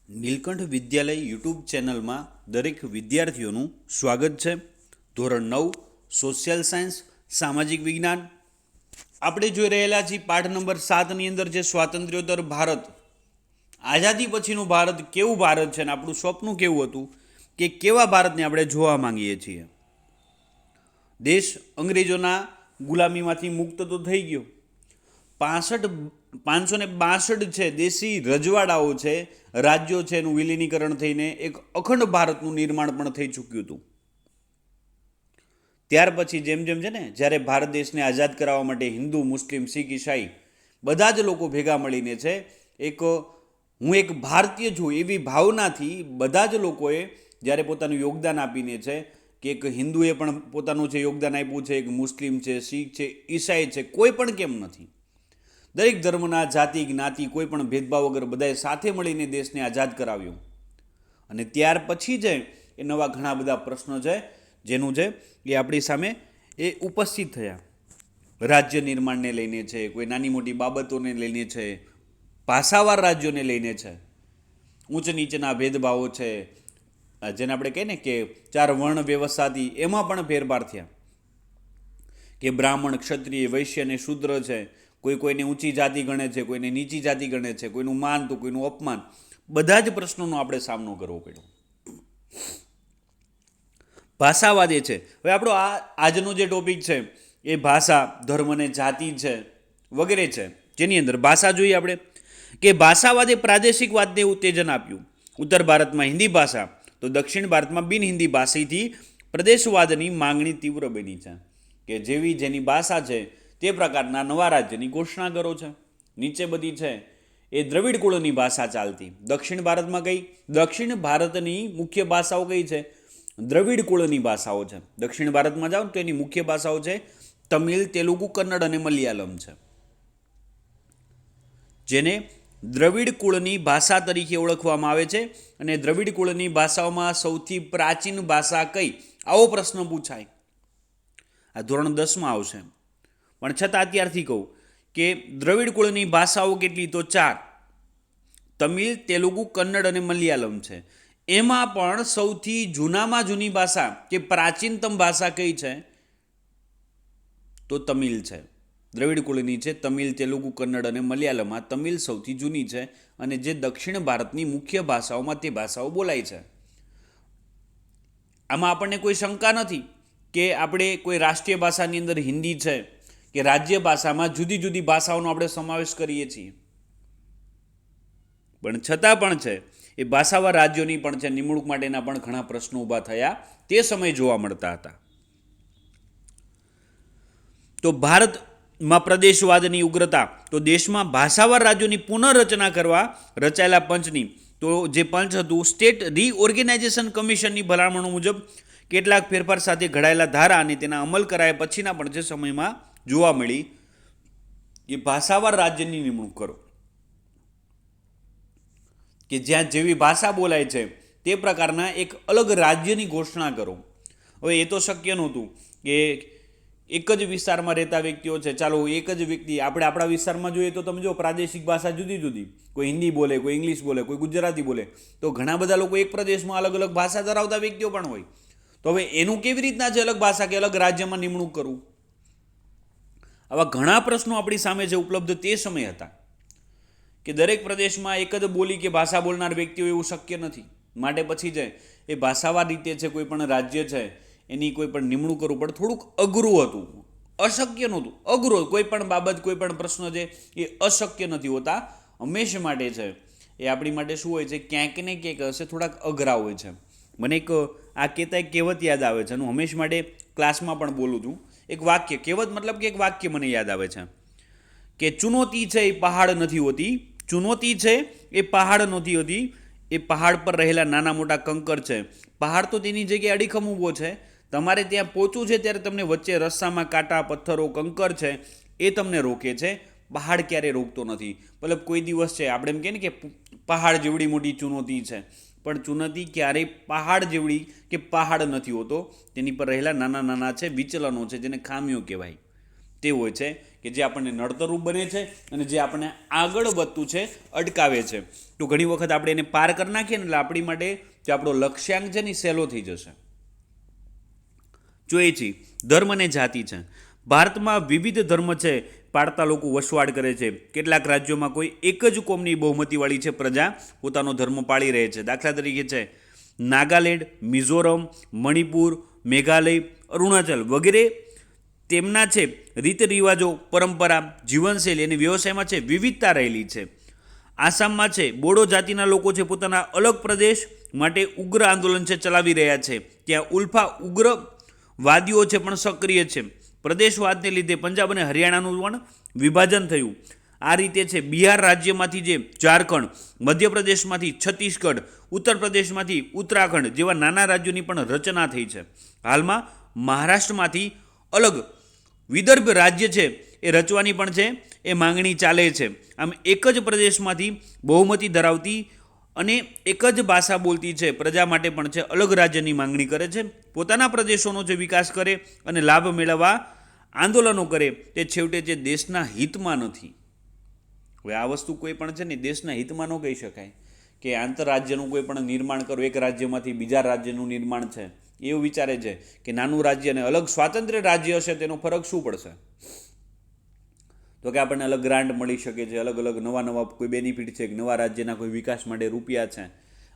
નીલકંઠ વિદ્યાલય YouTube ચેનલમાં દરેક વિદ્યાર્થીઓનું સ્વાગત છે. ધોરણ 9 સોશિયલ સાયન્સ સામાજિક વિજ્ઞાન આપણે જોઈ રહેલા છીએ. પાઠ નંબર 7ની અંદર જે સ્વાતંત્ર્યોત્તર ભારત, આઝાદી પછીનું ભારત કેવું ભારત છે અને આપણું સ્વપ્ન કેવું હતું કે કેવા ભારતને આપણે જોવા માંગીએ છીએ. દેશ અંગ્રેજોના ગુલામીમાંથી મુક્ત તો થઈ ગયો. 562 છે દેશી રજવાડાઓ છે, રાજ્યો છે, એનું વિલીનીકરણ થઈને એક અખંડ ભારતનું નિર્માણ પણ થઈ ચૂક્યું હતું. ત્યાર પછી જેમ જેમ છે ને, જ્યારે ભારત દેશને આઝાદ કરાવવા માટે હિન્દુ, મુસ્લિમ, શીખ, ઈસાઈ બધા જ લોકો ભેગા મળીને છે હું એક ભારતીય છું એવી ભાવનાથી બધા જ લોકોએ જ્યારે પોતાનું યોગદાન આપીને છે કે એક હિન્દુએ પણ પોતાનું છે યોગદાન આપ્યું છે, એક મુસ્લિમ છે, શીખ છે, ઈસાઈ છે, કોઈ પણ કેમ નથી, દરેક ધર્મના, જાતિ, જ્ઞાતિ, કોઈ પણ ભેદભાવ વગર બધાએ સાથે મળીને દેશને આઝાદ કરાવ્યો. અને ત્યાર પછી છે એ નવા ઘણા બધા પ્રશ્નો છે જેનું છે એ આપણી સામે એ ઉપસ્થિત થયા. રાજ્ય નિર્માણને લઈને છે, કોઈ નાની મોટી બાબતોને લઈને છે, ભાષાવાર રાજ્યોને લઈને છે, ઊંચ નીચના ભેદભાવો છે, જેને આપણે કહીએ ને કે 4 વર્ણ વ્યવસ્થાથી એમાં પણ ફેરફાર થયા કે બ્રાહ્મણ, ક્ષત્રિય, વૈશ્ય અને શૂદ્ર છે, કોઈને ઊંચી જાતિ ગણે છે, કોઈને નીચી જાતિ ગણે છે, કોઈનું માન તો કોઈનું અપમાન, બધા જ પ્રશ્નોનો આપણે સામનો કરવો પડ્યો. ભાષાવાદ એ છે. હવે આપણો આજનો જે ટોપિક છે એ ભાષા, ધર્મ અને જાતિ છે વગેરે છે, જેની અંદર ભાષા જોઈએ આપણે કે ભાષાવાદે પ્રાદેશિકવાદને ઉત્તેજન આપ્યું. ઉત્તર ભારતમાં હિન્દી ભાષા તો દક્ષિણ ભારતમાં બિન હિન્દી ભાષાથી પ્રદેશવાદની માંગણી તીવ્ર બની છે કે જેવી જેની ભાષા છે તે પ્રકારના નવા રાજ્યની ઘોષણા કરો છે. નીચે બધી છે એ દ્રવિડ કુળની ભાષા ચાલતી. દક્ષિણ ભારતમાં કઈ? દક્ષિણ ભારતની મુખ્ય ભાષાઓ કઈ છે? દ્રવિડ કુળની ભાષાઓ છે. દક્ષિણ ભારતમાં જાઓ તો એની મુખ્ય ભાષાઓ છે તમિલ, તેલુગુ, કન્નડ અને મલયાલમ છે, જેને દ્રવિડ કુળની ભાષા તરીકે ઓળખવામાં આવે છે. અને દ્રવિડ કુળની ભાષાઓમાં સૌથી પ્રાચીન ભાષા કઈ? આવો પ્રશ્ન પૂછાય. આ ધોરણ 10માં આવશે, પણ છતાં અત્યારથી કહું કે દ્રવિડ કુળની ભાષાઓ કેટલી? તો 4: તમિલ, તેલુગુ, કન્નડ અને મલયાલમ છે. એમાં પણ સૌથી જૂનામાં જૂની ભાષા કે પ્રાચીનતમ ભાષા કઈ છે? તો તમિલ છે. દ્રવિડ કુળની છે તમિલ, તેલુગુ, કન્નડ અને મલયાલમ. આ તમિલ સૌથી જૂની છે અને જે દક્ષિણ ભારતની મુખ્ય ભાષાઓમાં તે ભાષાઓ બોલાય છે. આમાં આપણને કોઈ શંકા નથી કે આપણે કોઈ રાષ્ટ્રીય ભાષાની અંદર હિન્દી છે કે રાજ્ય ભાષામાં જુદી જુદી ભાષાઓનો આપણે સમાવેશ કરીએ છીએ, પણ છતાં પણ છે એ ભાષાવાર રાજ્યોની પણ છે નિમણૂક માટેના પણ ઘણા પ્રશ્નો ઊભા થયા તે સમયે જોવા મળતા હતા. તો ભારતમાં પ્રદેશવાદની ઉગ્રતા, તો દેશમાં ભાષાવાર રાજ્યોની પુનઃરચના કરવા રચાયેલા પંચની, તો જે પંચ હતું સ્ટેટ રીઓર્ગેનાઇઝેશન કમિશનની ભલામણો મુજબ કેટલાક ફેરફાર સાથે ઘડાયેલા ધારા અને તેના અમલ કરાયા પછીના પણ જે સમયમાં જોવા મળી એ ભાષાવાર રાજ્યની નિમણૂક કરો કે જ્યાં જેવી ભાષા બોલાય છે તે પ્રકારના એક અલગ રાજ્યની ઘોષણા કરો. હવે એ તો શક્ય નહોતું કે એક જ વિસ્તારમાં રહેતા વ્યક્તિઓ છે, ચાલો એક જ વ્યક્તિ, આપણે આપણા વિસ્તારમાં જોઈએ તો તમે જો પ્રાદેશિક ભાષા જુદી જુદી, કોઈ હિન્દી બોલે, કોઈ ઇંગ્લિશ બોલે, કોઈ ગુજરાતી બોલે, તો ઘણા બધા લોકો એક પ્રદેશમાં અલગ અલગ ભાષા ધરાવતા વ્યક્તિઓ પણ હોય. તો હવે એનું કેવી રીતના છે અલગ ભાષા કે અલગ રાજ્યમાં નિમણૂક કરવું? આવા ઘણા પ્રશ્નો આપણી સામે જે ઉપલબ્ધ તે સમય હતા કે દરેક પ્રદેશમાં એક જ બોલી કે ભાષા બોલનાર વ્યક્તિઓ એવું શક્ય નથી. માટે પછી છે એ ભાષાવાર રીતે છે કોઈ પણ રાજ્ય છે એની કોઈ પણ નિમણૂક કરવું પણ થોડુંક અઘરું હતું, અશક્ય નહોતું. અઘરું, કોઈ પણ બાબત, કોઈ પણ પ્રશ્ન છે એ અશક્ય નથી હોતા, હંમેશા માટે છે એ આપણી માટે શું હોય છે, ક્યાંક ને ક્યાંક હશે થોડાક અઘરા હોય છે. મને એક આ કહેતા એક કહેવત યાદ આવે છે, હું હંમેશા માટે ક્લાસમાં પણ બોલું છું. એક વાક્ય, કહેવત મતલબ કે એક વાક્ય મને યાદ આવે છે કે ચુનૌતી છે એ પહાડ નથી હોતી, ચુનૌતી છે એ પહાડ નથી હોતી, એ પહાડ પર રહેલા નાના મોટા કંકર છે. પહાડ તો તેની જગ્યાએ અડીખમ ઊભો છે, તમારે ત્યાં પહોંચવું છે ત્યારે તમને વચ્ચે રસ્તામાં કાંટા, પથ્થરો, કંકર છે એ તમને રોકે છે, પહાડ ક્યારેય રોકતો નથી. મતલબ કોઈ દિવસ છે આપણે એમ કહીએ ને કે પહાડ જેવડી મોટી ચુનૌતી છે, પણ ચુનૌતી ક્યારેય પહાડ જેવડી કે પહાડ નથી હોતો, તેની પર રહેલા નાના નાના છે વિચલનો છે જેને ખામીઓ કહેવાય તે હોય છે કે જે આપણને નડતરરૂપ બને છે અને જે આપણને આગળ વધતું છે અટકાવે છે. તો ઘણી વખત આપણે એને પાર કરી નાખીએ ને એટલે આપણી માટે જે આપણો લક્ષ્યાંક છે ને એ સહેલો થઈ જશે. જોઈએ છીએ ધર્મ અને જાતિ છે. ભારતમાં વિવિધ ધર્મ છે પાળતા લોકો વસવાટ કરે છે. કેટલાક રાજ્યોમાં કોઈ એક જ કોમની બહુમતીવાળી છે પ્રજા પોતાનો ધર્મ પાળી રહે છે. દાખલા તરીકે છે નાગાલેન્ડ, મિઝોરમ, મણિપુર, મેઘાલય, અરુણાચલ વગેરે તેમના છે રીત રિવાજો, પરંપરા, જીવનશૈલી અને વ્યવસાયમાં છે વિવિધતા રહેલી છે. આસામમાં છે બોડો જાતિના લોકો છે પોતાના અલગ પ્રદેશ માટે ઉગ્ર આંદોલન છે ચલાવી રહ્યા છે. ત્યાં ઉલ્ફા ઉગ્રવાદીઓ છે પણ સક્રિય છે. પ્રદેશવાદને લીધે પંજાબ અને હરિયાણાનું પણ વિભાજન થયું. આ રીતે છે બિહાર રાજ્યમાંથી જે ઝારખંડ, મધ્યપ્રદેશમાંથી છત્તીસગઢ, ઉત્તર પ્રદેશમાંથી ઉત્તરાખંડ જેવા નાના રાજ્યોની પણ રચના થઈ છે. હાલમાં મહારાષ્ટ્રમાંથી અલગ વિદર્ભ રાજ્ય છે એ રચવાની પણ છે એ માંગણી ચાલે છે. આમ એક જ પ્રદેશમાંથી બહુમતી ધરાવતી અને એક જ ભાષા બોલતી છે પ્રજા માટે પણ છે અલગ રાજ્યની માંગણી કરે છે. પોતાના પ્રદેશોનો જે વિકાસ કરે અને લાભ મેળવવા આંદોલનો કરે તે છેવટે જે દેશના હિતમાં નથી. હવે આ વસ્તુ કોઈ પણ છે ને દેશના હિતમાં ન કહી શકાય કે આંતરરાજ્યનું કોઈ પણ નિર્માણ કરો, એક રાજ્યમાંથી બીજા રાજ્યનું નિર્માણ છે એવું વિચારે છે કે નાનું રાજ્ય અને અલગ સ્વાતંત્ર્ય રાજ્ય હશે તેનો ફરક શું પડશે? તો કે આપણને અલગ ગ્રાન્ટ મળી શકે છે, અલગ અલગ નવા કોઈ બેનિફિટ છે, નવા રાજ્યના કોઈ વિકાસ માટે રૂપિયા છે.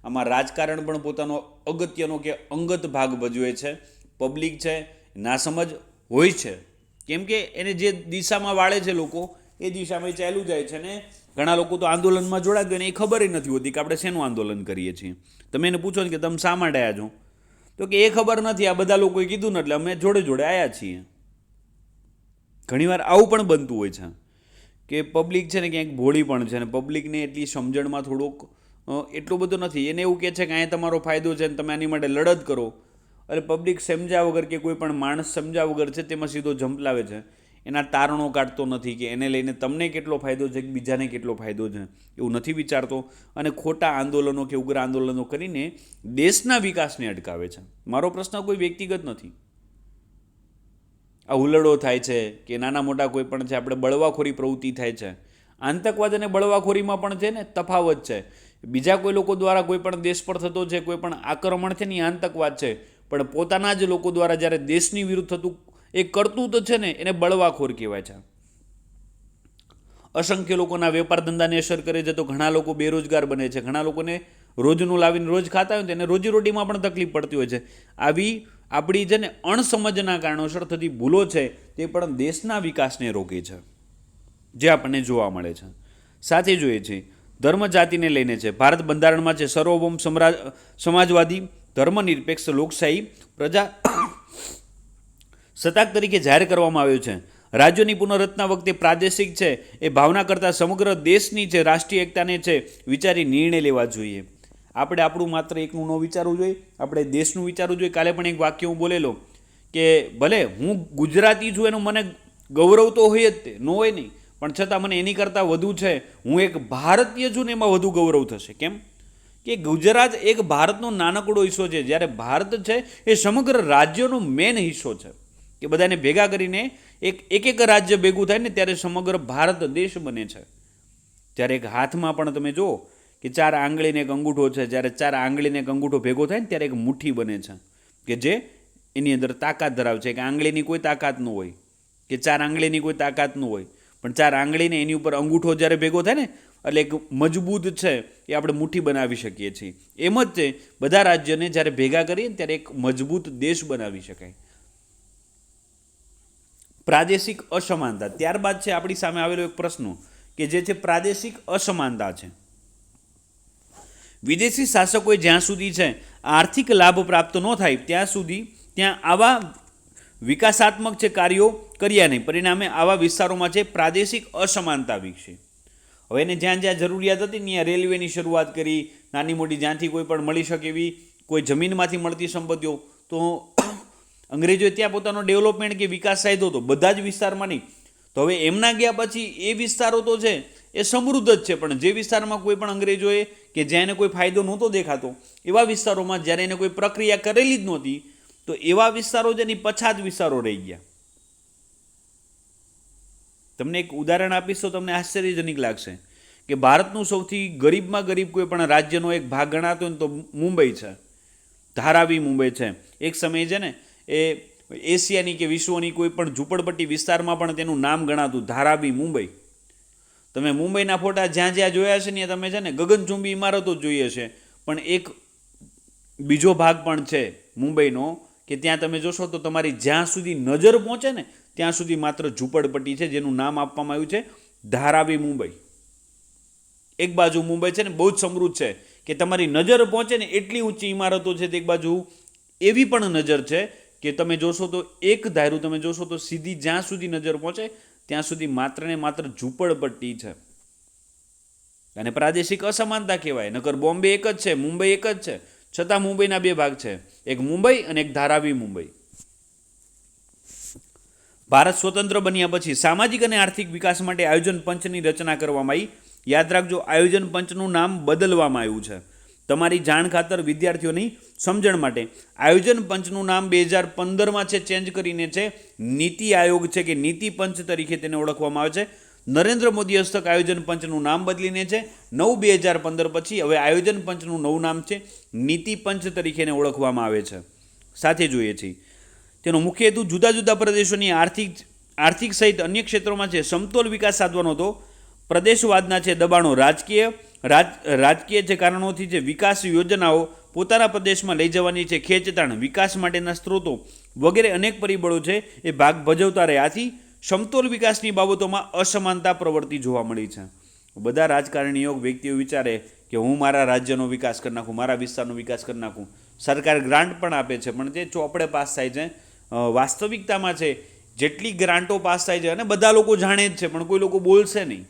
આમાં રાજકારણ પણ પોતાનો અગત્યનો કે અંગત ભાગ ભજવે છે. પબ્લિક છે નાસમજ હોય છે કેમ કે એને જે દિશામાં વાળે છે લોકો એ દિશામાં ચાલ્યું જાય છે ને ઘણા લોકો તો આંદોલનમાં જોડાય એને એ ખબર નથી હોતી કે આપણે શેનું આંદોલન કરીએ છીએ. તમે એને પૂછો ને કે તમે શા માટે આવ્યા છો તો કે એ ખબર નથી, આ બધા લોકોએ કીધું ને એટલે અમે જોડે જોડે આવ્યા છીએ. ઘણીવાર આવું પણ બનતું હોય છે કે પબ્લિક છે ને ક્યાંક ભોળી પણ છે ને પબ્લિકને એટલી સમજણમાં થોડોક એટલો બધો નથી. એને એવું કહે છે કે અહીંયા તમારો ફાયદો છે ને તમે આની માટે લડત કરો. એટલે પબ્લિક સમજ્યા વગર કે કોઈ પણ માણસ સમજ્યા વગર છે તેમાં સીધો ઝંપલાવે છે. એના તારણો કાઢતો નથી કે એને લઈને તમને કેટલો ફાયદો છે કે બીજાને કેટલો ફાયદો છે એવું નથી વિચારતો અને ખોટા આંદોલનો કે ઉગ્ર આંદોલનો કરીને દેશના વિકાસને અટકાવે છે. મારો પ્રશ્ન કોઈ વ્યક્તિગત નથી. આ હુલ્લડો થાય છે કે નાના મોટા કોઈ પણ છે આપણે બળવાખોરી પ્રવૃત્તિ થાય છે. આતંકવાદ અને બળવાખોરીમાં પણ છે ને તફાવત છે. બીજા કોઈ લોકો દ્વારા કોઈ પણ દેશ પર થતો છે કોઈ પણ આક્રમણ છે ને એ આતંકવાદ છે, પણ પોતાના જ લોકો દ્વારા જ્યારે દેશની વિરુદ્ધ થતું એ કરતું તો છે ને એને બળવાખોર કહેવાય છે. અસંખ્ય લોકોના વેપાર ધંધાને અસર કરે છે તો ઘણા લોકો બેરોજગાર બને છે. ઘણા લોકોને રોજનું લાવીને રોજ ખાતા હોય તો એને રોજીરોટીમાં પણ તકલીફ પડતી હોય છે. આવી આપણી છે ને અણસમજના કારણોસર થતી ભૂલો છે તે પણ દેશના વિકાસને રોકે છે જે આપણને જોવા મળે છે. સાથે જોઈએ છે ધર્મ જાતિને લઈને છે. ભારત બંધારણમાં છે સર્વભૌમ સમાજવાદી ધર્મનિરપેક્ષ લોકશાહી પ્રજા સત્તાક તરીકે જાહેર કરવામાં આવ્યો છે. રાજ્યોની પુનઃરચના વખતે પ્રાદેશિક છે એ ભાવના કરતાં સમગ્ર દેશની છે રાષ્ટ્રીય એકતાને છે વિચારી નિર્ણય લેવા જોઈએ. આપણે આપણું માત્ર એકનું ન વિચારવું જોઈએ, આપણે દેશનું વિચારવું જોઈએ. કાલે પણ એક વાક્ય હું બોલેલો કે ભલે હું ગુજરાતી છું એનું મને ગૌરવ તો હોય જ તે ન હોય નહીં, પણ છતાં મને એની કરતાં વધુ છે હું એક ભારતીય છું ને એમાં વધુ ગૌરવ થશે. કેમ કે ગુજરાત એક ભારતનો નાનકડો હિસ્સો છે જ્યારે ભારત છે એ સમગ્ર રાજ્યનો મેન હિસ્સો છે કે બધાને ભેગા કરીને એક રાજ્ય ભેગું થાય ને ત્યારે સમગ્ર ભારત દેશ બને છે. જ્યારે એક હાથમાં પણ તમે જુઓ કે 4 આંગળીને એક અંગૂઠો છે, જ્યારે 4 આંગળીને એક અંગૂઠો ભેગો થાય ને ત્યારે એક મુઠ્ઠી બને છે કે જે એની અંદર તાકાત ધરાવે છે. કે આંગળીની કોઈ તાકાત ન હોય કે 4 આંગળીની કોઈ તાકાત ન હોય, પણ 4 આંગળીને એની ઉપર અંગૂઠો જ્યારે ભેગો થાય ને એટલે એક મજબૂત છે એ આપણે મુઠ્ઠી બનાવી શકીએ છીએ. એમ જ છે બધા રાજ્યને જ્યારે ભેગા કરીએ ત્યારે એક મજબૂત દેશ બનાવી શકાય. પ્રાદેશિક અસમાનતા. ત્યારબાદ છે આપણી સામે આવેલો એક પ્રશ્ન કે જે છે પ્રાદેશિક અસમાનતા છે. વિદેશી શાસકોએ જ્યાં સુધી છે આર્થિક લાભ પ્રાપ્ત ન થાય ત્યાં સુધી ત્યાં આવા વિકાસાત્મક છે કાર્યો કર્યા નહીં. પરિણામે આવા વિસ્તારોમાં છે પ્રાદેશિક અસમાનતા વિકસી. હવે એને જ્યાં જ્યાં જરૂરિયાત હતી ત્યાં રેલવેની શરૂઆત કરી, નાની મોટી જ્યાંથી કોઈ પણ મળી શકે એવી કોઈ જમીનમાંથી મળતી સંપત્તિઓ, તો અંગ્રેજોએ ત્યાં પોતાનો ડેવલપમેન્ટ કે વિકાસ સાધ્યો હતો બધા જ વિસ્તારમાં નહીં. તો હવે એમના ગયા પછી એ વિસ્તારો તો છે એ સમૃદ્ધ જ છે, પણ જે વિસ્તારમાં કોઈ પણ અંગ્રેજોએ કે જ્યાં એને કોઈ ફાયદો નહોતો દેખાતો એવા વિસ્તારોમાં જ્યારે એને કોઈ પ્રક્રિયા કરેલી જ નહોતી તો એવા વિસ્તારો જેની પછાત વિસ્તારો રહી ગયા. તમને એક ઉદાહરણ આપીશ તો તમને આશ્ચર્યજનક લાગશે કે ભારતનું સૌથી ગરીબમાં ગરીબ કોઈ પણ રાજ્યનો એક ભાગ ગણાતો હોય ને તો મુંબઈ છે, ધારાવી મુંબઈ છે. એક સમય છે ને એ એશિયાની કે વિશ્વની કોઈ પણ ઝૂંપડપટ્ટી વિસ્તારમાં પણ તેનું નામ ગણાતું, ધારાવી મુંબઈ. તમે મુંબઈના ફોટા જ્યાં જ્યાં જોયા છે ને તમે છે ને ગગનચુંબી ઇમારતો જ જોઈએ છે, પણ એક બીજો ભાગ પણ છે મુંબઈનો કે ત્યાં તમે જોશો તો તમારી જ્યાં સુધી નજર પહોંચે ને ત્યાં સુધી માત્ર ઝૂંપડપટ્ટી છે, જેનું નામ આપવામાં આવ્યું છે ધારાવી મુંબઈ. એક બાજુ મુંબઈ છે ને બહુ જ સમૃદ્ધ છે કે તમારી નજર પહોંચે ને એટલી ઊંચી ઇમારતો છે, એક બાજુ એવી પણ નજર છે કે તમે જોશો તો એક ધારું તમે જોશો તો સીધી જ્યાં સુધી નજર પહોંચે ત્યાં સુધી માત્ર ને માત્ર ઝૂંપડપટ્ટી છે. અને પ્રાદેશિક અસમાનતા કહેવાય. નકર બોમ્બે એક જ છે, મુંબઈ એક જ છે, છતાં મુંબઈના બે ભાગ છે, એક મુંબઈ અને એક ધારાવી મુંબઈ. ભારત સ્વતંત્ર બન્યા પછી સામાજિક અને આર્થિક વિકાસ માટે આયોજન પંચની રચના કરવામાં આવી. યાદ રાખજો, આયોજન પંચનું નામ બદલવામાં આવ્યું છે. તમારી જાણ ખાતર વિદ્યાર્થીઓની સમજણ માટે આયોજન પંચનું નામ 2015માં છે ચેન્જ કરીને છે નીતિ આયોગ છે કે નીતિ પંચ તરીકે તેને ઓળખવામાં આવે છે. નરેન્દ્ર મોદી હસ્તક આયોજન પંચનું નામ બદલીને છે 9/2015 પછી હવે આયોજન પંચનું નવું નામ છે નીતિ પંચ તરીકે ઓળખવામાં આવે છે. સાથે જોઈએ છીએ તેનો મુખ્ય હેતુ જુદા જુદા પ્રદેશોની આર્થિક સહિત અન્ય ક્ષેત્રોમાં છે સમતોલ વિકાસ સાધવાનો હતો. પ્રદેશવાદના છે દબાણો, રાજકીય જે કારણોથી જે વિકાસ યોજનાઓ પોતાના પ્રદેશમાં લઈ જવાની છે ખેંચતાણ, વિકાસ માટેના સ્ત્રોતો વગેરે અનેક પરિબળો છે એ ભાગ ભજવતા રહ્યા. આથી સમતોલ વિકાસની બાબતોમાં અસમાનતા પ્રવૃત્તિ જોવા મળી છે. બધા રાજકારણીઓ વ્યક્તિઓ વિચારે કે હું મારા રાજ્યનો વિકાસ કરી નાખું, મારા વિસ્તારનો વિકાસ કરી નાખું. સરકાર ગ્રાન્ટ પણ આપે છે, પણ તે ચોપડે પાસ થાય છે. વાસ્તવિકતામાં છે જેટલી ગ્રાન્ટો પાસ થાય છે અને બધા લોકો જાણે જ છે પણ કોઈ લોકો બોલશે નહીં,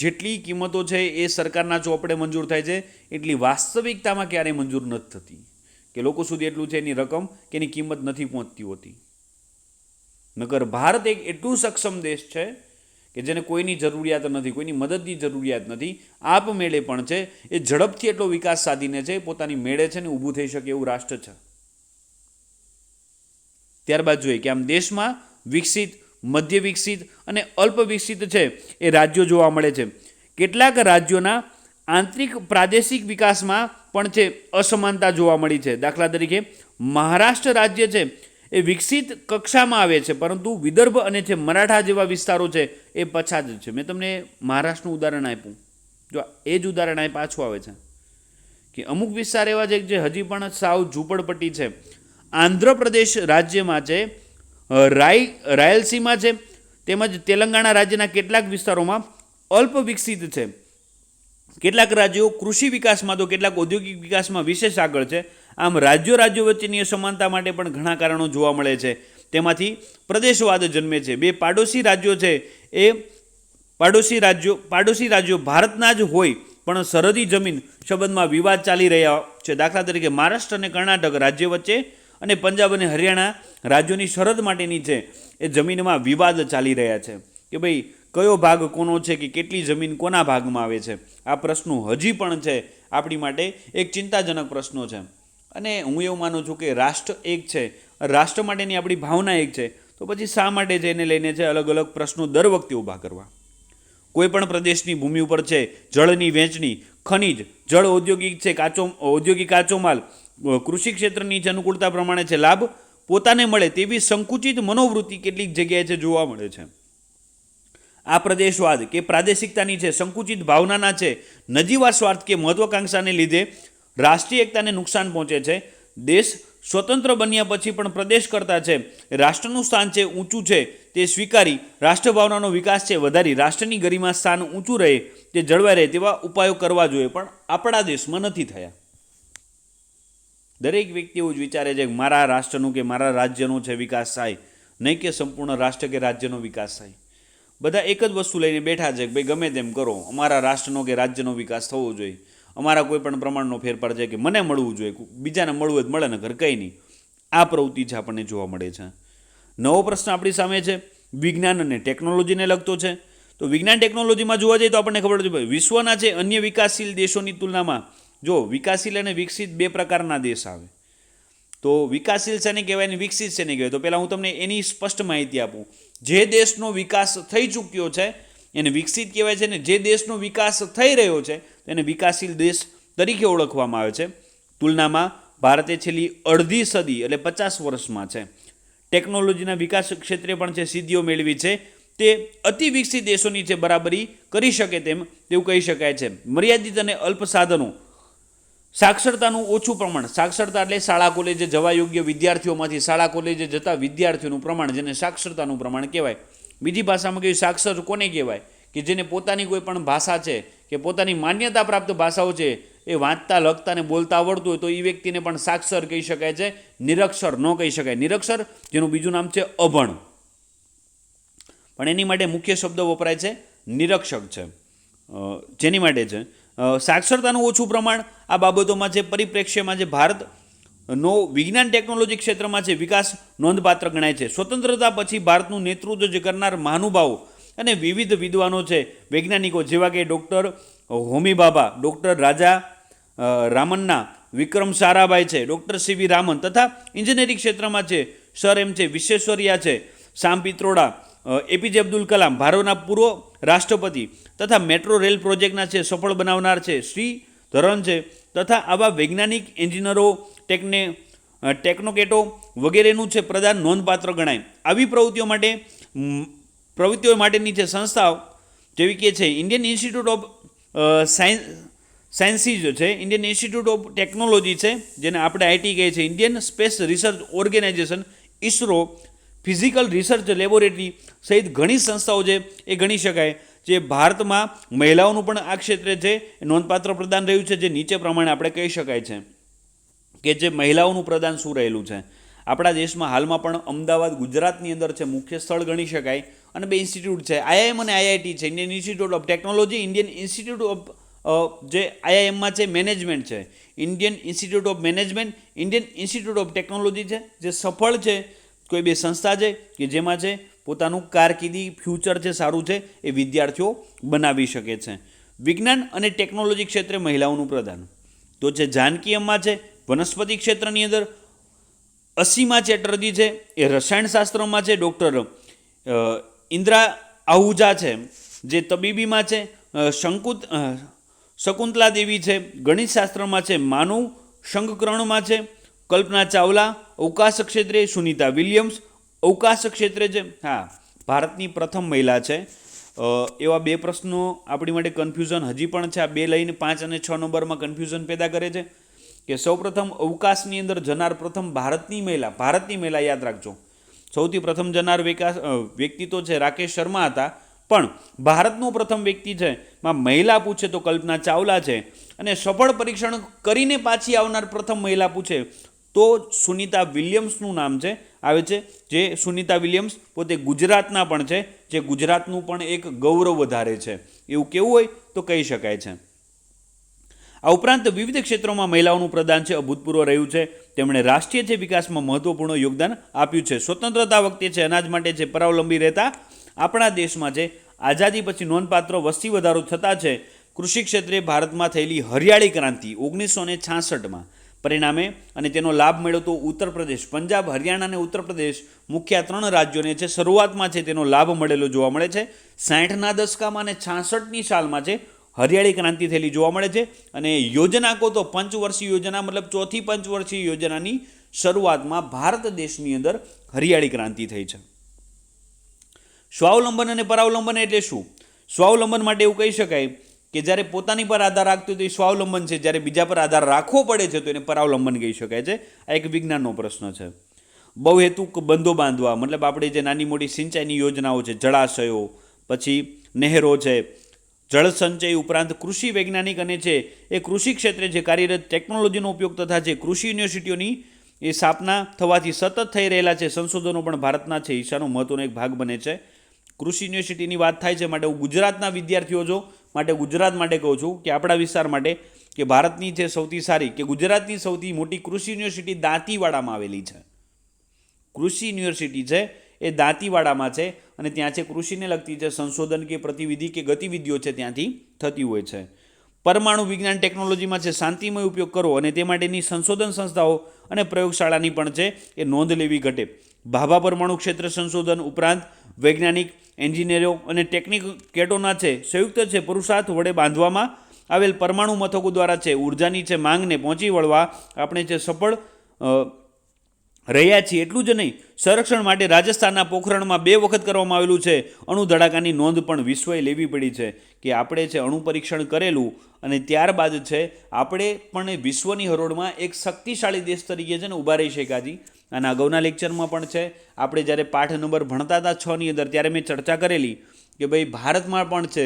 જેટલી કિંમતો છે એ સરકારના ચોપડે મંજૂર થાય છે એટલી વાસ્તવિકતામાં ક્યારેય મંજૂર નથી થતી, કે લોકો સુધી એટલું છે એની રકમ કે એની કિંમત નથી પહોંચતી હોતી. નકર ભારત એક એટલું સક્ષમ દેશ છે કે જેને કોઈની જરૂરિયાત નથી, કોઈની મદદની જરૂરિયાત નથી, આપમેળે પણ છે એ ઝડપથી એટલો વિકાસ સાધીને છે પોતાની મેળે છે ને ઊભું થઈ શકે એવું રાષ્ટ્ર છે. ત્યારબાદ જોઈએ કે આમ દેશમાં વિકસિત, મધ્ય વિકસિત અને અલ્પ વિકસિત છે એ રાજ્યો જોવા મળે છે. કેટલાક રાજ્યોના આંતરિક પ્રાદેશિક વિકાસમાં પણ છે અસમાનતા જોવા મળી છે. દાખલા તરીકે મહારાષ્ટ્ર રાજ્ય છે એ વિકસિત કક્ષામાં આવે છે, પરંતુ વિદર્ભ અને છે મરાઠા જેવા વિસ્તારો છે એ પછાત છે. મેં તમને મહારાષ્ટ્રનું ઉદાહરણ આપ્યું, જો એ જ ઉદાહરણ અહીં પાછું આવે છે કે અમુક વિસ્તાર એવા છે જે હજી પણ સાવ ઝૂંપડપટ્ટી છે. આંધ્રપ્રદેશ રાજ્યમાં છે રાયલસીમા છે તેમજ તેલંગાણા રાજ્યના કેટલાક વિસ્તારોમાં અલ્પ વિકસિત છે. કેટલાક રાજ્યો કૃષિ વિકાસમાં તો કેટલાક ઔદ્યોગિક વિકાસમાં વિશેષ આગળ છે. આમ રાજ્યો વચ્ચેની અસમાનતા માટે પણ ઘણા કારણો જોવા મળે છે. તેમાંથી પ્રદેશવાદ જન્મે છે. બે પાડોશી રાજ્યો છે એ પાડોશી રાજ્યો ભારતના જ હોય પણ સરહદી જમીન સંબંધમાં વિવાદ ચાલી રહ્યા છે. દાખલા તરીકે મહારાષ્ટ્ર અને કર્ણાટક રાજ્ય વચ્ચે અને પંજાબ અને હરિયાણા રાજ્યોની સરહદ માટેની છે એ જમીનમાં વિવાદ ચાલી રહ્યા છે કે ભાઈ કયો ભાગ કોનો છે કે કેટલી જમીન કોના ભાગમાં આવે છે. આ પ્રશ્નો હજી પણ છે આપણી માટે એક ચિંતાજનક પ્રશ્નો છે. અને હું એવું માનું છું કે રાષ્ટ્ર એક છે, રાષ્ટ્ર માટેની આપણી ભાવના એક છે, તો પછી શા માટે છે એને લઈને છે અલગ અલગ પ્રશ્નો દર વખતે ઊભા કરવા. કોઈ પણ પ્રદેશની ભૂમિ ઉપર છે જળની વહેંચણી, ખનિજ, જળ ઔદ્યોગિક છે, ઔદ્યોગિક કાચો માલ, કૃષિ ક્ષેત્રની જે અનુકૂળતા પ્રમાણે છે લાભ પોતાને મળે તેવી સંકુચિત મનોવૃત્તિ કેટલીક જગ્યાએ છે જોવા મળે છે. આ પ્રદેશવાદ કે પ્રાદેશિકતાની છે સંકુચિત ભાવનાના છે નજીવા સ્વાર્થ કે મહત્વાકાંક્ષાને લીધે રાષ્ટ્રીય એકતાને નુકસાન પહોંચે છે. દેશ સ્વતંત્ર બન્યા પછી પણ પ્રદેશ કરતાં છે રાષ્ટ્રનું સ્થાન છે ઊંચું છે તે સ્વીકારી રાષ્ટ્રભાવનાનો વિકાસ છે વધારી રાષ્ટ્રની ગરિમા સ્થાન ઊંચું રહે તે જળવાઈ રહે તેવા ઉપાયો કરવા જોઈએ, પણ આપણા દેશમાં નથી થયા. દરેક વ્યક્તિ એવું જ વિચારે છે કે મારા રાષ્ટ્રનું કે મારા રાજ્યનો છે વિકાસ થાય, નહીં કે સંપૂર્ણ રાષ્ટ્ર કે રાજ્યનો વિકાસ થાય. બધા એક જ વસ્તુ લઈને બેઠા છે કે ભાઈ ગમે તેમ કરો, અમારા રાષ્ટ્રનો કે રાજ્યનો વિકાસ થવો જોઈએ, અમારા કોઈ પણ પ્રમાણનો ફેરફાર છે કે મને મળવું જોઈએ, બીજાને મળવું જ મળે ને ઘર કંઈ નહીં. આ પ્રવૃત્તિ છે આપણને જોવા મળે છે. નવો પ્રશ્ન આપણી સામે છે વિજ્ઞાન અને ટેકનોલોજીને લગતો છે. તો વિજ્ઞાન ટેકનોલોજીમાં જોવા જઈએ તો આપણને ખબર છે વિશ્વના છે અન્ય વિકાસશીલ દેશોની તુલનામાં જો વિકાસશીલ અને વિકસિત બે પ્રકારના દેશ આવે. તો વિકાસશીલ શેને કહેવાય અને વિકસિત શેને કહેવાય, તો પહેલાં હું તમને એની સ્પષ્ટ માહિતી આપું જે દેશનો વિકાસ થઈ ચૂક્યો છે એને વિકસિત કહેવાય છે, ને જે દેશનો વિકાસ થઈ રહ્યો છે તેને વિકાસશીલ દેશ તરીકે ઓળખવામાં આવે છે. તુલનામાં ભારતે છેલ્લી અડધી સદી એટલે 50 વર્ષમાં છે ટેકનોલોજીના વિકાસ ક્ષેત્રે પણ જે સિદ્ધિઓ મેળવી છે તે અતિ વિકસિત દેશોની છે બરાબરી કરી શકે તેવું કહી શકાય છે. મર્યાદિત અને અલ્પ સાધનો, સાક્ષરતાનું ઓછું પ્રમાણ, સાક્ષરતા એટલે શાળા કોલેજે જવા યોગ્ય વિદ્યાર્થીઓમાંથી શાળા કોલેજે જતા વિદ્યાર્થીઓનું પ્રમાણ, જેને સાક્ષરતાનું પ્રમાણ કહેવાય. બીજી ભાષામાં કહ્યું સાક્ષર કોને કહેવાય? કે જેને પોતાની કોઈ પણ ભાષા છે કે પોતાની માન્યતા પ્રાપ્ત ભાષાઓ છે એ વાંચતા લખતા ને બોલતા આવડતું હોય તો એ વ્યક્તિને પણ સાક્ષર કહી શકાય છે, નિરક્ષર ન કહી શકાય. નિરક્ષર જેનું બીજું નામ છે અભણ, પણ એની માટે મુખ્ય શબ્દ વપરાય છે નિરક્ષક છે, જેની માટે છે સાક્ષરતાનું ઓછું પ્રમાણ. આ બાબતોમાં છે પરિપ્રેક્ષ્યમાં જે ભારતનો વિજ્ઞાન ટેકનોલોજી ક્ષેત્રમાં છે વિકાસ નોંધપાત્ર ગણાય છે. સ્વતંત્રતા પછી ભારતનું નેતૃત્વ જે કરનાર મહાનુભાવો અને વિવિધ વિદ્વાનો છે વૈજ્ઞાનિકો જેવા કે ડૉક્ટર હોમી ભાભા, ડૉક્ટર રાજા રામન્ના, વિક્રમ સારાભાઈ છે, ડૉક્ટર સીવી રામન તથા એન્જિનિયરિંગ ક્ષેત્રમાં છે સર એમ છે વિશ્વેશ્વરૈયા છે, સામ પિત્રોડા, એપીજે અબ્દુલ કલામ, ભારતના પૂર્વ રાષ્ટ્રપતિ તથા મેટ્રો રેલ પ્રોજેક્ટના છે સફળ બનાવનાર છે શ્રી ધરન છે, તથા આવા વૈજ્ઞાનિક એન્જિનિયરો ટેકનોકેટો વગેરેનું છે પ્રદાન નોંધપાત્ર ગણાય. આવી પ્રવૃત્તિઓ માટેની છે સંસ્થાઓ જેવી કે છે ઇન્ડિયન ઇન્સ્ટિટ્યૂટ ઓફ સાયન્સીઝ છે, ઇન્ડિયન ઇન્સ્ટિટ્યૂટ ઓફ ટેકનોલોજી છે જેને આપણે આઈટી કહીએ છીએ, Indian Space Research Organisation ISRO, Physical Research Laboratory સહિત ઘણી સંસ્થાઓ છે એ ગણી શકાય. જે ભારતમાં મહિલાઓનું પણ આ ક્ષેત્રે છે નોંધપાત્ર પ્રદાન રહ્યું છે, જે નીચે પ્રમાણે આપણે કહી શકાય છે કે જે મહિલાઓનું પ્રદાન શું રહેલું છે. આપણા દેશમાં હાલમાં પણ અમદાવાદ ગુજરાતની અંદર છે મુખ્ય સ્થળ ગણી શકાય, અને 2 ઇન્સ્ટિટ્યૂટ છે આઈઆઈએમ અને આઈઆઈટી છે, Indian Institute of technology, Indian Institute of જે આઈઆઈએમમાં છે મેનેજમેન્ટ છે, Indian Institute of management, Indian Institute of Technology છે, જે સફળ છે કોઈ બે સંસ્થા છે કે જેમાં છે પોતાનું કારકિર્દી ફ્યુચર છે સારું છે એ વિદ્યાર્થીઓ બનાવી શકે છે. વિજ્ઞાન અને ટેકનોલોજી ક્ષેત્રે મહિલાઓનું પ્રદાન તો છે જાનકી અમ્મા છે વનસ્પતિ ક્ષેત્રની અંદર, અસીમા ચેટર્જી છે એ રસાયણશાસ્ત્રમાં છે, ડૉક્ટર ઇન્દ્રા આહુજા છે જે તબીબીમાં છે, શકુંતલા દેવી છે ગણિતશાસ્ત્રમાં છે, માનવ સંકરણમાં છે, કલ્પના ચાવલા અવકાશ ક્ષેત્રે, સુનિતા વિલિયમ્સ અવકાશ ક્ષેત્રે છે. હા, ભારતની પ્રથમ મહિલા છે. એવા 2 પ્રશ્નો આપણી માટે કન્ફ્યુઝન હજી પણ છે. આ 2 લઈને 5 અને 6 નંબરમાં કન્ફ્યુઝન પેદા કરે છે કે સૌપ્રથમ અવકાશની અંદર જનાર પ્રથમ ભારતની મહિલા યાદ રાખજો. સૌથી પ્રથમ જનાર વ્યક્તિ તો છે રાકેશ શર્મા હતા, પણ ભારતનું પ્રથમ વ્યક્તિ છે માં મહિલા પૂછે તો કલ્પના ચાવલા છે, અને સફળ પરીક્ષણ કરીને પાછી આવનાર પ્રથમ મહિલા પૂછે તો સુનિતા વિલિયમ્સનું નામ છે આવે છે, જે સુનિતા વિલિયમ્સ પોતે ગુજરાતના પણ છે, જે ગુજરાતનું પણ એક ગૌરવ વધારે છે એવું કેવું હોય તો કહી શકાય છે. આ ઉપરાંત વિવિધ ક્ષેત્રોમાં મહિલાઓનું પ્રદાન છે અભૂતપૂર્વ રહ્યું છે. તેમણે રાષ્ટ્રીય છે વિકાસમાં મહત્વપૂર્ણ યોગદાન આપ્યું છે. સ્વતંત્રતા વખતે છે અનાજ માટે છે પરાવલંબી રહેતા આપણા દેશમાં છે આઝાદી પછી નોંધપાત્ર વસ્તી વધારો થતા છે કૃષિ ક્ષેત્રે ભારતમાં થયેલી હરિયાળી ક્રાંતિ 1966માં પરિણામે અને તેનો લાભ મેળવ્યો તો ઉત્તર પ્રદેશ, પંજાબ, હરિયાણા અને ઉત્તર પ્રદેશ મુખ્ય 3 રાજ્યોને છે શરૂઆતમાં છે તેનો લાભ મળેલો જોવા મળે છે. 60ના દશકામાં અને 66ની સાલમાં છે હરિયાળી ક્રાંતિ થયેલી જોવા મળે છે. અને યોજના કહો તો પંચવર્ષીય યોજના મતલબ ચોથી પંચવર્ષીય યોજનાની શરૂઆતમાં ભારત દેશની અંદર હરિયાળી ક્રાંતિ થઈ છે. સ્વાવલંબન અને પરાવલંબન એટલે શું? સ્વાવલંબન માટે એવું કહી શકાય કે જ્યારે પોતાની પર આધાર રાખતો તો એ સ્વાવલંબન છે, જ્યારે બીજા પર આધાર રાખવો પડે છે તો એને પરાવલંબન કહી શકાય છે. આ એક વિજ્ઞાનનો પ્રશ્ન છે. બહુહેતુક બંધો બાંધવા મતલબ આપણે જે નાની મોટી સિંચાઈની યોજનાઓ છે, જળાશયો, પછી નહેરો છે, જળ સંચય ઉપરાંત કૃષિ વૈજ્ઞાનિક અને છે એ કૃષિ ક્ષેત્રે જે કાર્યરત ટેકનોલોજીનો ઉપયોગ તથા જે કૃષિ યુનિવર્સિટીઓની એ સ્થાપના થવાથી સતત થઈ રહેલા છે સંશોધનો પણ ભારતના છે ઈશાનો મહત્વનો એક ભાગ બને છે. કૃષિ યુનિવર્સિટીની વાત થાય છે માટે હું ગુજરાતના વિદ્યાર્થીઓ જો માટે ગુજરાત માટે કહું છું કે આપણા વિસ્તાર માટે કે ભારતની છે સૌથી સારી કે ગુજરાતની સૌથી મોટી કૃષિ યુનિવર્સિટી દાંતીવાડામાં આવેલી છે. કૃષિ યુનિવર્સિટી છે એ દાંતીવાડામાં છે અને ત્યાં છે કૃષિને લગતી છે સંશોધન કે પ્રતિવિધિ કે ગતિવિધિઓ છે ત્યાંથી થતી હોય છે. પરમાણુ વિજ્ઞાન ટેકનોલોજીમાં છે શાંતિમય ઉપયોગ કરો અને તે માટેની સંશોધન સંસ્થાઓ અને પ્રયોગશાળાની પણ છે એ નોંધ લેવી ઘટે. ભાભા પરમાણુ ક્ષેત્ર સંશોધન ઉપરાંત વૈજ્ઞાનિક, એન્જિનિયરો અને ટેકનિકેટોના છે સંયુક્ત છે પુરુષાર્થ વડે બાંધવામાં આવેલ પરમાણુ મથકો દ્વારા છે ઉર્જાની છે માંગને પહોંચી વળવા આપણે છે સફળ રહ્યા છીએ. એટલું જ નહીં, સંરક્ષણ માટે રાજસ્થાનના પોખરણમાં 2 વખત કરવામાં આવેલું છે અણુ ધડાકાની નોંધ પણ વિશ્વએ લેવી પડી છે કે આપણે છે અણુ પરીક્ષણ કરેલું અને ત્યારબાદ છે આપણે પણ વિશ્વની હરોળમાં એક શક્તિશાળી દેશ તરીકે છે ને ઊભા રહી શક્યા. આના અગાઉના લેક્ચરમાં પણ છે આપણે જ્યારે પાઠ નંબર ભણતા હતા 6ની અંદર ત્યારે મેં ચર્ચા કરેલી કે ભાઈ ભારતમાં પણ છે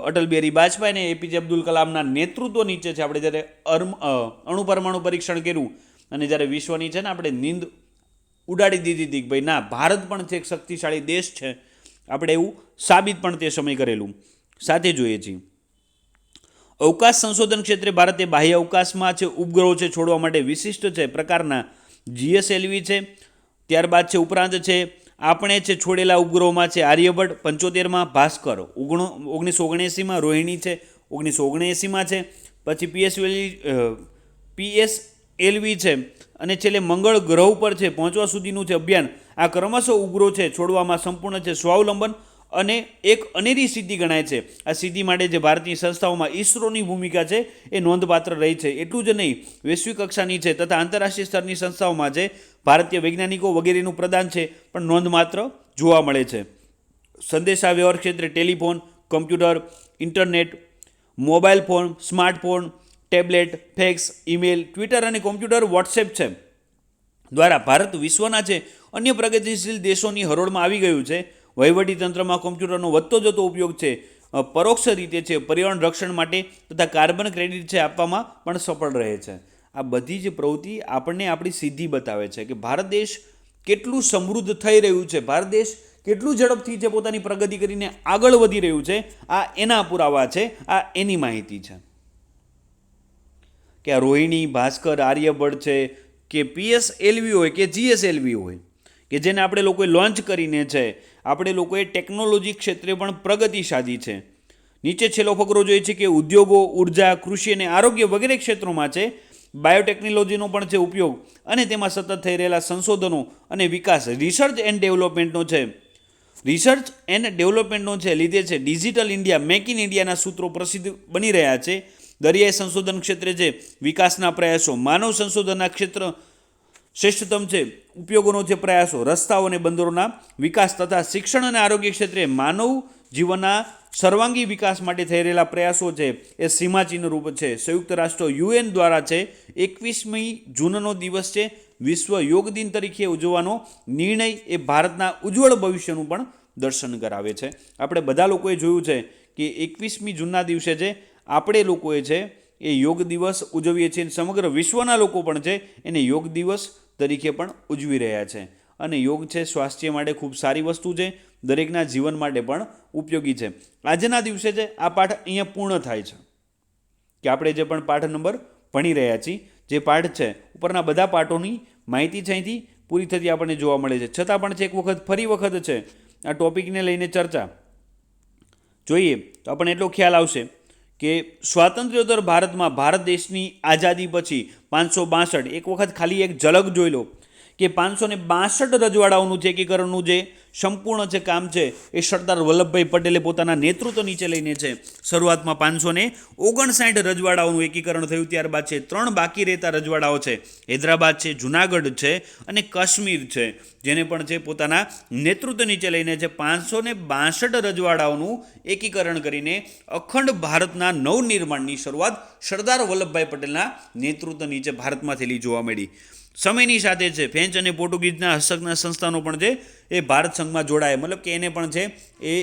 અટલ બિહારી વાજપેયી અને એપીજે અબ્દુલ કલામના નેતૃત્વ નીચે છે આપણે જ્યારે અણુ પરમાણુ પરીક્ષણ કર્યું અને જ્યારે વિશ્વની છે ને આપણે નીંદ ઉડાડી દીધી હતી કે ભાઈ ના, ભારત પણ છે એક શક્તિશાળી દેશ છે, આપણે એવું સાબિત પણ તે સમય કરેલું. સાથે જોઈએ છીએ અવકાશ સંશોધન ક્ષેત્રે ભારતે બાહ્ય અવકાશમાં છે ઉપગ્રહો છે છોડવા માટે વિશિષ્ટ છે પ્રકારના GSLV છે. ત્યારબાદ છે ઉપરાંત છે આપણે છે છોડેલા ઉપગ્રહોમાં છે આર્યભટ્ટ 75માં, ભાસ્કર 1979માં, રોહિણી છે 1979માં છે, પછી PSLV છે અને છેલ્લે મંગળ ગ્રહ ઉપર છે પહોંચવા સુધીનું છે અભિયાન. આ ક્રમશઃ ઉપગ્રહો છે છોડવામાં સંપૂર્ણ છે સ્વાવલંબન અને એક અનેરી સિદ્ધિ ગણાય છે. આ સિદ્ધિ માટે જે ભારતીય સંસ્થાઓમાં ઈસરોની ભૂમિકા છે એ નોંધપાત્ર રહી છે. એટલું જ નહીં, વૈશ્વિક કક્ષાની છે તથા આંતરરાષ્ટ્રીય સ્તરની સંસ્થાઓમાં છે ભારતીય વૈજ્ઞાનિકો વગેરેનું પ્રદાન છે પણ નોંધપાત્ર જોવા મળે છે. સંદેશા વ્યવહાર ક્ષેત્રે telephone, computer, internet, mobile phone, smartphone, tablet, fax, email, Twitter અને કોમ્પ્યુટર, વોટ્સએપ છે દ્વારા ભારત વિશ્વના છે અન્ય પ્રગતિશીલ દેશોની હરોળમાં આવી ગયું છે. વહીવટી તંત્રમાં કોમ્પ્યુટરનો વધતો જતો ઉપયોગ છે પરોક્ષ રીતે છે પર્યાવરણ રક્ષણ માટે તથા કાર્બન ક્રેડિટ છે આપવામાં પણ સફળ રહે છે. આ બધી જ પ્રવૃત્તિ આપણને આપણી સિદ્ધિ બતાવે છે કે ભારત દેશ કેટલું સમૃદ્ધ થઈ રહ્યું છે, ભારત દેશ કેટલું ઝડપથી છે પોતાની પ્રગતિ કરીને આગળ વધી રહ્યું છે. આ એના પુરાવા છે, આ એની માહિતી છે કે આ રોહિણી, ભાસ્કર, આર્યભટ્ટ છે કે PSLV હોય કે GSLV હોય કે જેને આપણે લોકોએ લોન્ચ કરીને છે આપણે લોકોએ ટેકનોલોજી ક્ષેત્રે પણ પ્રગતિ સાધી છે. નીચે છેલ્લો ફકરો જોઈએ છે કે ઉદ્યોગો, ઉર્જા, કૃષિ અને આરોગ્ય વગેરે ક્ષેત્રોમાં છે બાયોટેકનોલોજીનો પણ છે ઉપયોગ અને તેમાં સતત થઈ રહેલા સંશોધનો અને વિકાસ રિસર્ચ એન્ડ ડેવલપમેન્ટનો છે લીધે છે ડિજિટલ ઇન્ડિયા, મેક ઇન ઇન્ડિયાના સૂત્રો પ્રસિદ્ધ બની રહ્યા છે. દરિયાઈ સંશોધન ક્ષેત્રે છે વિકાસના પ્રયાસો, માનવ સંશોધનના ક્ષેત્ર શ્રેષ્ઠતમ છે ઉપયોગોનો છે પ્રયાસો, રસ્તાઓ અને બંદરોના વિકાસ તથા શિક્ષણ અને આરોગ્ય ક્ષેત્રે માનવ જીવનના સર્વાંગી વિકાસ માટે થઈ રહેલા પ્રયાસો છે એ સીમાચિહ્ન રૂપ છે. સંયુક્ત રાષ્ટ્ર UN દ્વારા છે 21મી જૂનનો દિવસ છે વિશ્વ યોગ દિન તરીકે ઉજવવાનો નિર્ણય એ ભારતના ઉજ્જવળ ભવિષ્યનું પણ દર્શન કરાવે છે. આપણે બધા લોકોએ જોયું છે કે 21મી જૂનના દિવસે છે આપણે લોકોએ છે એ યોગ દિવસ ઉજવીએ છીએ. સમગ્ર વિશ્વના લોકો પણ છે એને યોગ દિવસ તરીકે પણ ઉજવી રહ્યા છે અને યોગ છે સ્વાસ્થ્ય માટે ખૂબ સારી વસ્તુ છે, દરેકના જીવન માટે પણ ઉપયોગી છે. આજના દિવસે છે આ પાઠ અહીંયા પૂર્ણ થાય છે કે આપણે જે પણ પાઠ નંબર ભણી રહ્યા છીએ જે પાઠ છે ઉપરના બધા પાઠોની માહિતી છે અહીંથી પૂરી થતી આપણને જોવા મળે છે. છતાં પણ છે એક વખત ફરી વખત છે આ ટોપિકને લઈને ચર્ચા જોઈએ તો આપણને એટલો ખ્યાલ આવશે કે સ્વાતંત્ર્યોત્તર ભારતમાં ભારત દેશની આઝાદી પછી 562 એક વખત ખાલી એક ઝલક જોઈ લો કે 562 રજવાડાઓનું છે એકીકરણનું જે સંપૂર્ણ છે કામ છે એ સરદાર વલ્લભભાઈ પટેલે પોતાના નેતૃત્વ નીચે લઈને છે શરૂઆતમાં 559 રજવાડાઓનું એકીકરણ થયું. ત્યારબાદ છે 3 બાકી રહેતા રજવાડાઓ છે હૈદરાબાદ છે, જુનાગઢ છે અને કાશ્મીર છે જેને પણ છે પોતાના નેતૃત્વ નીચે લઈને છે 562 રજવાડાઓનું એકીકરણ કરીને અખંડ ભારતના નવનિર્માણની શરૂઆત સરદાર વલ્લભભાઈ પટેલના નેતૃત્વ નીચે ભારતમાં થયેલી જોવા મળી. સમયની સાથે છે ફ્રેન્ચ અને પોર્ટુગીઝના હસ્તકના સંસ્થાનો પણ છે એ ભારત સંઘમાં જોડાય, મતલબ કે એને પણ છે એ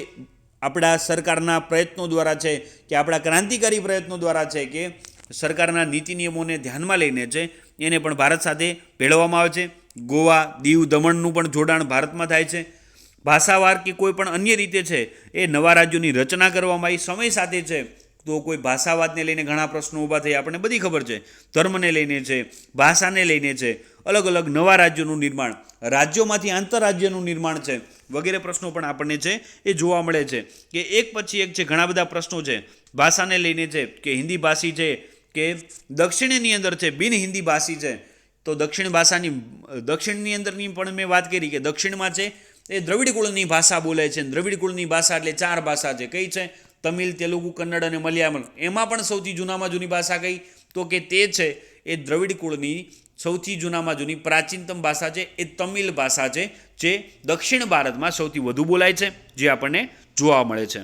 આપણા સરકારના પ્રયત્નો દ્વારા છે કે આપણા ક્રાંતિકારી પ્રયત્નો દ્વારા છે કે સરકારના નીતિ નિયમોને ધ્યાનમાં લઈને છે એને પણ ભારત સાથે ભેળવવામાં આવે છે. ગોવા, દીવ, દમણનું પણ જોડાણ ભારતમાં થાય છે. ભાષાવાર કે કોઈ પણ અન્ય રીતે છે એ નવા રાજ્યોની રચના કરવામાં આવી. સમય સાથે છે તો કોઈ ભાષાવાદને લઈને ઘણા પ્રશ્નો ઊભા થયા, આપણને બધી ખબર છે. ધર્મને લઈને છે, ભાષાને લઈને છે, અલગ અલગ નવા રાજ્યોનું નિર્માણ, રાજ્યોમાંથી આંતરરાજ્યનું નિર્માણ છે વગેરે પ્રશ્નો પણ આપણને છે એ જોવા મળે છે કે એક પછી એક છે ઘણા બધા પ્રશ્નો છે ભાષાને લઈને છે કે હિન્દી ભાષી છે કે દક્ષિણની અંદર છે બિન હિન્દી ભાષી છે. તો દક્ષિણની અંદરની પણ મેં વાત કરી કે દક્ષિણમાં છે એ દ્રવિડ કુળની ભાષા બોલે છે. દ્રવિડ કુળની ભાષા એટલે 4 ભાષા છે. કઈ છે? તમિલ, તેલુગુ, કન્નડ અને મલયાલમ. એમાં પણ સૌથી જૂનામાં જૂની ભાષા કઈ? તો કે તે છે એ દ્રવિડ કુળની સૌથી જૂનામાં જૂની પ્રાચીનતમ ભાષા છે એ તમિલ ભાષા છે, જે દક્ષિણ ભારતમાં સૌથી વધુ બોલાય છે, જે આપણને જોવા મળે છે.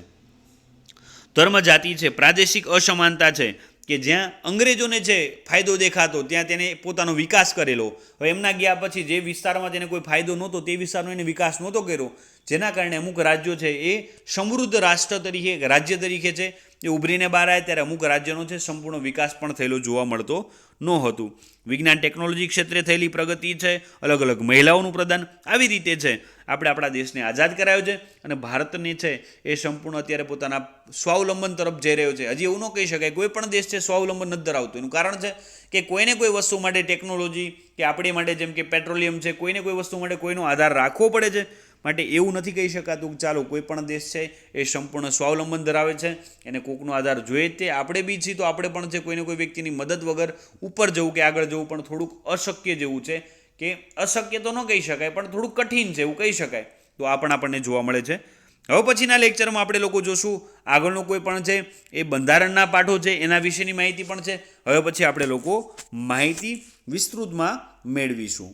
ધર્મ જાતિ છે, પ્રાદેશિક અસમાનતા છે, કે જ્યાં અંગ્રેજોને છે ફાયદો દેખાતો ત્યાં તેને પોતાનો વિકાસ કરેલો. હવે એમના ગયા પછી જે વિસ્તારમાં તેને કોઈ ફાયદો નહોતો તે વિસ્તારનો એને વિકાસ નહોતો કર્યો, જેના કારણે અમુક રાજ્યો છે એ સમૃદ્ધ રાષ્ટ્ર તરીકે, રાજ્ય તરીકે છે એ ઉભરીને બહાર આવ્યા, ત્યારે અમુક રાજ્યનો છે સંપૂર્ણ વિકાસ પણ થયેલો જોવા મળતો નહોતું. વિજ્ઞાન ટેકનોલોજી ક્ષેત્રે થયેલી પ્રગતિ છે, અલગ અલગ મહિલાઓનું પ્રદાન, આવી રીતે છે આપણે આપણા દેશને આઝાદ કરાયો છે અને ભારતને છે એ સંપૂર્ણ અત્યારે પોતાના સ્વાવલંબન તરફ જઈ રહ્યો છે. હજી એવું ન કહી શકાય કોઈ પણ દેશ છે સ્વાવલંબન નથી ધરાવતો. એનું કારણ છે કે કોઈને કોઈ વસ્તુ માટે ટેકનોલોજી કે આપણી માટે જેમ કે પેટ્રોલિયમ છે, કોઈને કોઈ વસ્તુ માટે કોઈનો આધાર રાખવો પડે છે. માટે એવું નથી કહી શકાતું કે ચાલો કોઈ પણ દેશ છે એ સંપૂર્ણ સ્વાવલંબન ધરાવે છે, એને કોઈકનો આધાર જોઈએ જ તે. આપણે બી છીએ તો આપણે પણ છે કોઈને કોઈ વ્યક્તિની મદદ વગર ઉપર જવું કે આગળ જવું પણ થોડુંક અશક્ય જેવું છે, કે અશક્ય તો ન કહી શકાય પણ થોડુંક કઠિન છે એવું કહી શકાય. તો આ પણ આપણને જોવા મળે છે. હવે પછીના લેક્ચરમાં આપણે લોકો જોશું આગળનું કોઈ પણ છે એ બંધારણના પાઠો છે એના વિશેની માહિતી પણ છે. હવે પછી આપણે લોકો માહિતી વિસ્તૃતમાં મેળવીશું.